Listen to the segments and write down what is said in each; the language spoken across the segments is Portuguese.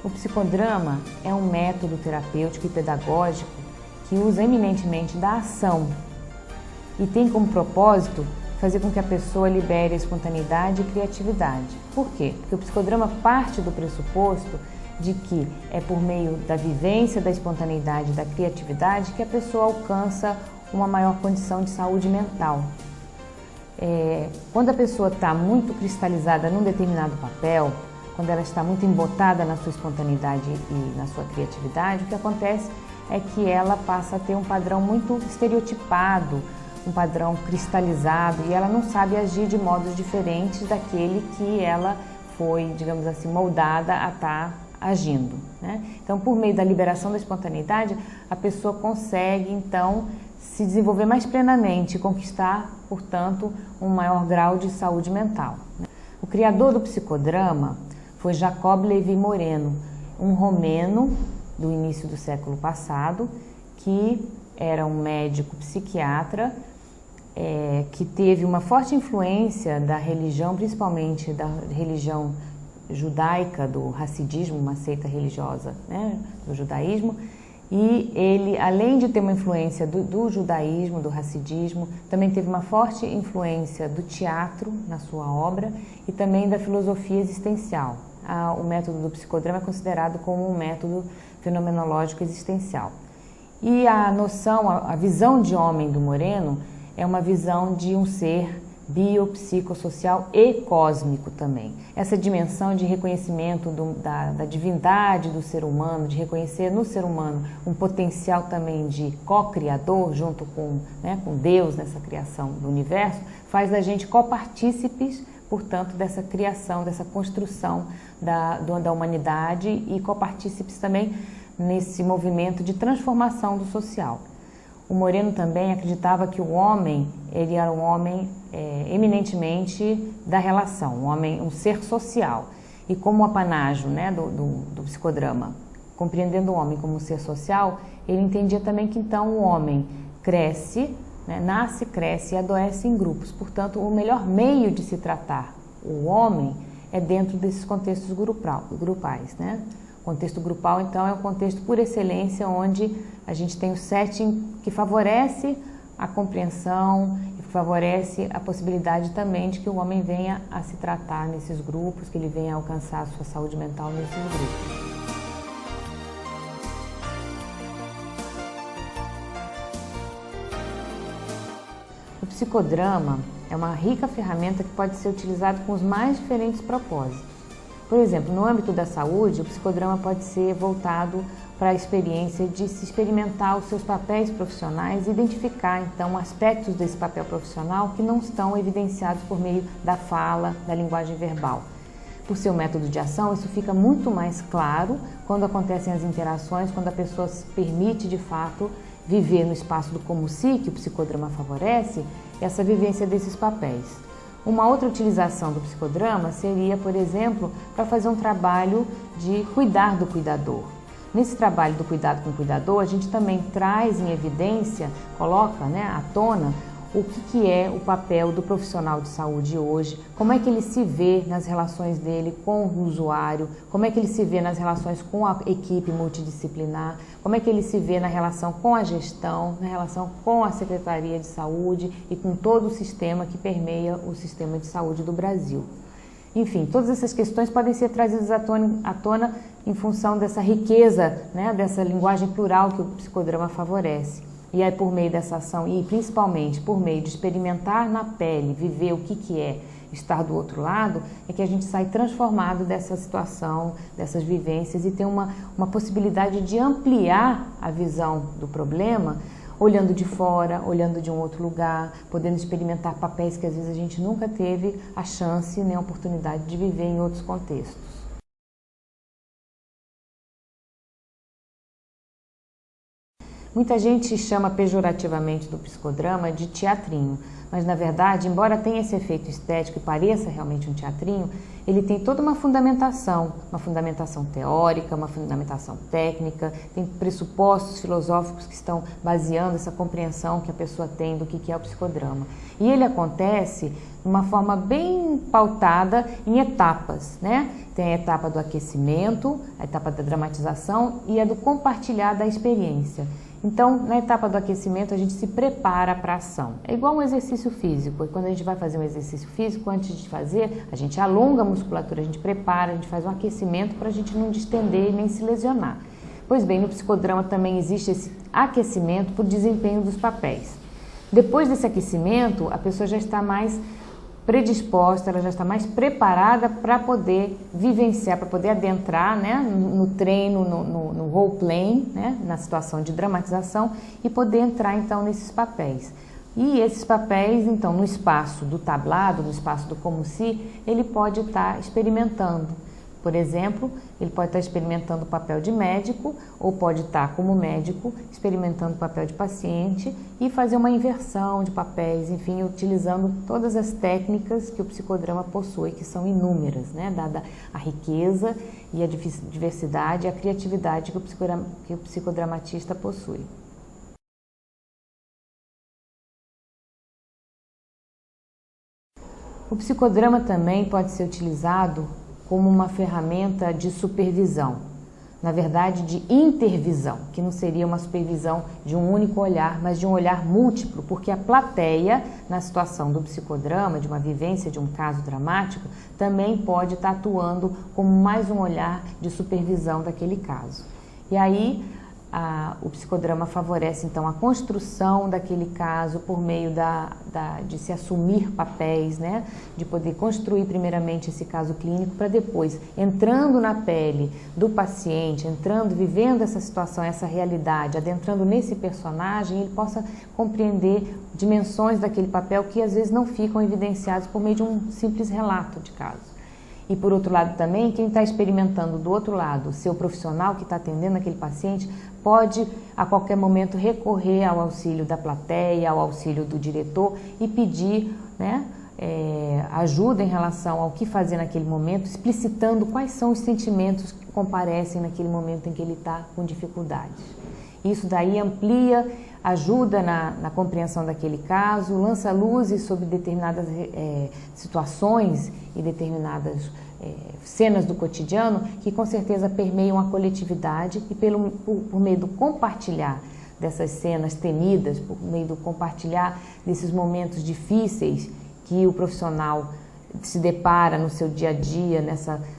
O psicodrama é um método terapêutico e pedagógico que usa eminentemente da ação e tem como propósito fazer com que a pessoa libere a espontaneidade e criatividade. Por quê? Porque o psicodrama parte do pressuposto de que é por meio da vivência, da espontaneidade e da criatividade que a pessoa alcança uma maior condição de saúde mental. Quando a pessoa está muito cristalizada num determinado papel, quando ela está muito embotada na sua espontaneidade e na sua criatividade, o que acontece é que ela passa a ter um padrão muito estereotipado, um padrão cristalizado, e ela não sabe agir de modos diferentes daquele que ela foi, digamos assim, moldada a estar agindo, né? Então, por meio da liberação da espontaneidade, a pessoa consegue, então, se desenvolver mais plenamente e conquistar, portanto, um maior grau de saúde mental. O criador do psicodrama foi Jacob Levi Moreno, um romeno do início do século passado, que era um médico psiquiatra, que teve uma forte influência da religião, principalmente da religião judaica, do Hassidismo, uma seita religiosa, né, do judaísmo. E ele, além de ter uma influência do judaísmo, do Hassidismo, também teve uma forte influência do teatro na sua obra e também da filosofia existencial. O método do psicodrama é considerado como um método fenomenológico existencial. E a noção, a visão de homem do Moreno é uma visão de um ser biopsicossocial e cósmico também. Essa dimensão de reconhecimento da divindade do ser humano, de reconhecer no ser humano um potencial também de co-criador junto com Deus nessa criação do universo, faz da gente copartícipes, portanto, dessa criação, dessa construção da humanidade e copartícipes também nesse movimento de transformação do social. O Moreno também acreditava que o homem, ele era um homem eminentemente da relação, um ser social. E como apanágio, né, do psicodrama, compreendendo o homem como um ser social, ele entendia também que então o homem cresce, né, nasce, cresce e adoece em grupos. Portanto, o melhor meio de se tratar o homem é dentro desses contextos grupais, né? O contexto grupal, então, é um contexto por excelência onde a gente tem o setting que favorece a compreensão e favorece a possibilidade também de que o homem venha a se tratar nesses grupos, que ele venha a alcançar a sua saúde mental nesses grupos. O psicodrama é uma rica ferramenta que pode ser utilizada com os mais diferentes propósitos. Por exemplo, no âmbito da saúde, o psicodrama pode ser voltado para a experiência de se experimentar os seus papéis profissionais e identificar, então, aspectos desse papel profissional que não estão evidenciados por meio da fala, da linguagem verbal. Por seu método de ação, isso fica muito mais claro quando acontecem as interações, quando a pessoa se permite, de fato, viver no espaço do como se, que o psicodrama favorece, essa vivência desses papéis. Uma outra utilização do psicodrama seria, por exemplo, para fazer um trabalho de cuidar do cuidador. Nesse trabalho do cuidado com o cuidador, a gente também traz em evidência, coloca, né, à tona, o que é o papel do profissional de saúde hoje, como é que ele se vê nas relações dele com o usuário, como é que ele se vê nas relações com a equipe multidisciplinar, como é que ele se vê na relação com a gestão, na relação com a Secretaria de Saúde e com todo o sistema que permeia o sistema de saúde do Brasil. Enfim, todas essas questões podem ser trazidas à tona em função dessa riqueza, né, dessa linguagem plural que o psicodrama favorece. E aí, por meio dessa ação e principalmente por meio de experimentar na pele, viver o que é estar do outro lado, é que a gente sai transformado dessa situação, dessas vivências e tem uma possibilidade de ampliar a visão do problema, olhando de fora, olhando de um outro lugar, podendo experimentar papéis que às vezes a gente nunca teve a chance nem a oportunidade de viver em outros contextos. Muita gente chama pejorativamente do psicodrama de teatrinho, mas na verdade, embora tenha esse efeito estético e pareça realmente um teatrinho, ele tem toda uma fundamentação teórica, uma fundamentação técnica, tem pressupostos filosóficos que estão baseando essa compreensão que a pessoa tem do que é o psicodrama. E ele acontece de uma forma bem pautada em etapas, né? Tem a etapa do aquecimento, a etapa da dramatização e a do compartilhar da experiência. Então, na etapa do aquecimento, a gente se prepara para a ação. É igual um exercício físico. E quando a gente vai fazer um exercício físico, antes de fazer, a gente alonga a musculatura, a gente prepara, a gente faz um aquecimento para a gente não distender e nem se lesionar. Pois bem, no psicodrama também existe esse aquecimento para o desempenho dos papéis. Depois desse aquecimento, a pessoa já está mais predisposta, ela já está mais preparada para poder vivenciar, para poder adentrar, né, no treino, no role-playing, né, na situação de dramatização e poder entrar então nesses papéis. E esses papéis, então, no espaço do tablado, no espaço do como se, ele pode estar experimentando. Por exemplo, ele pode estar experimentando o papel de médico ou pode estar como médico experimentando o papel de paciente e fazer uma inversão de papéis, enfim, utilizando todas as técnicas que o psicodrama possui, que são inúmeras, né? Dada a riqueza e a diversidade e a criatividade que o psicodramatista possui. O psicodrama também pode ser utilizado como uma ferramenta de supervisão, na verdade de intervisão, que não seria uma supervisão de um único olhar, mas de um olhar múltiplo, porque a plateia, na situação do psicodrama, de uma vivência de um caso dramático, também pode estar atuando como mais um olhar de supervisão daquele caso. E aí o psicodrama favorece então a construção daquele caso por meio de se assumir papéis, né? De poder construir primeiramente esse caso clínico para depois, entrando na pele do paciente, vivendo essa situação, essa realidade, adentrando nesse personagem, ele possa compreender dimensões daquele papel que às vezes não ficam evidenciados por meio de um simples relato de caso. E por outro lado também, quem está experimentando do outro lado, o seu profissional que está atendendo aquele paciente, pode a qualquer momento recorrer ao auxílio da plateia, ao auxílio do diretor e pedir, né, ajuda em relação ao que fazer naquele momento, explicitando quais são os sentimentos que comparecem naquele momento em que ele está com dificuldades. Isso daí amplia, ajuda na compreensão daquele caso, lança luzes sobre determinadas situações e determinadas cenas do cotidiano que com certeza permeiam a coletividade e por meio do compartilhar dessas cenas temidas, por meio do compartilhar desses momentos difíceis que o profissional se depara no seu dia a dia,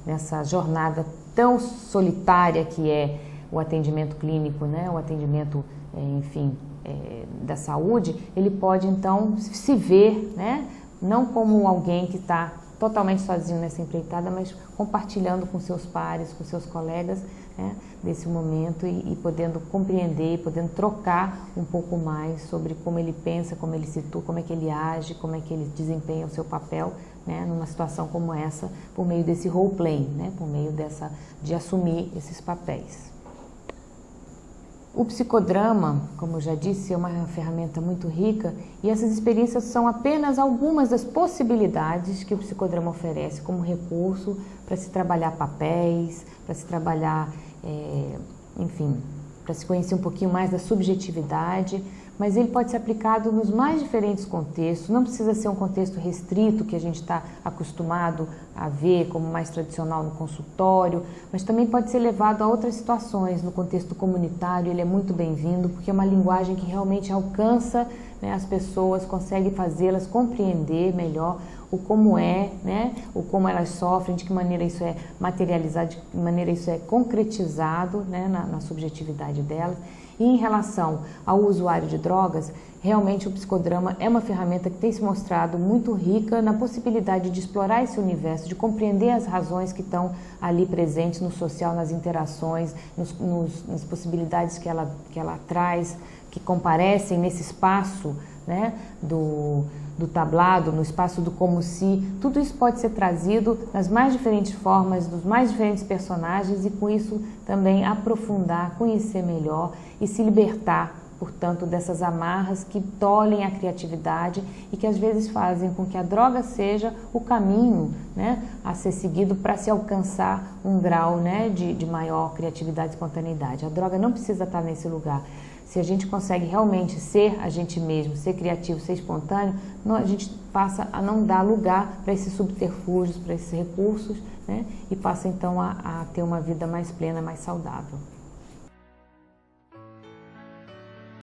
nessa jornada tão solitária que é o atendimento clínico, né? O atendimento, da saúde, ele pode então se ver, né? Não como alguém que está totalmente sozinho nessa empreitada, mas compartilhando com seus pares, com seus colegas, né, desse momento e podendo compreender, podendo trocar um pouco mais sobre como ele pensa, como ele situa, como é que ele age, como é que ele desempenha o seu papel, né, numa situação como essa, por meio desse role-playing, né, por meio de assumir esses papéis. O psicodrama, como eu já disse, é uma ferramenta muito rica e essas experiências são apenas algumas das possibilidades que o psicodrama oferece como recurso para se trabalhar papéis, para se trabalhar, para se conhecer um pouquinho mais da subjetividade, mas ele pode ser aplicado nos mais diferentes contextos, não precisa ser um contexto restrito que a gente está acostumado a ver como mais tradicional no consultório, mas também pode ser levado a outras situações. No contexto comunitário ele é muito bem-vindo porque é uma linguagem que realmente alcança, né, as pessoas, consegue fazê-las compreender melhor o como é, né, o como elas sofrem, de que maneira isso é materializado, de que maneira isso é concretizado, né, na subjetividade delas. E em relação ao usuário de drogas, realmente o psicodrama é uma ferramenta que tem se mostrado muito rica na possibilidade de explorar esse universo, de compreender as razões que estão ali presentes no social, nas interações, nas possibilidades que ela traz, que comparecem nesse espaço, né, do tablado, no espaço do como se. Tudo isso pode ser trazido nas mais diferentes formas, dos mais diferentes personagens e com isso também aprofundar, conhecer melhor e se libertar portanto, dessas amarras que tolhem a criatividade e que às vezes fazem com que a droga seja o caminho, né, a ser seguido para se alcançar um grau, né, de maior criatividade e espontaneidade. A droga não precisa estar nesse lugar. Se a gente consegue realmente ser a gente mesmo, ser criativo, ser espontâneo, a gente passa a não dar lugar para esses subterfúgios, para esses recursos, né, e passa então a ter uma vida mais plena, mais saudável.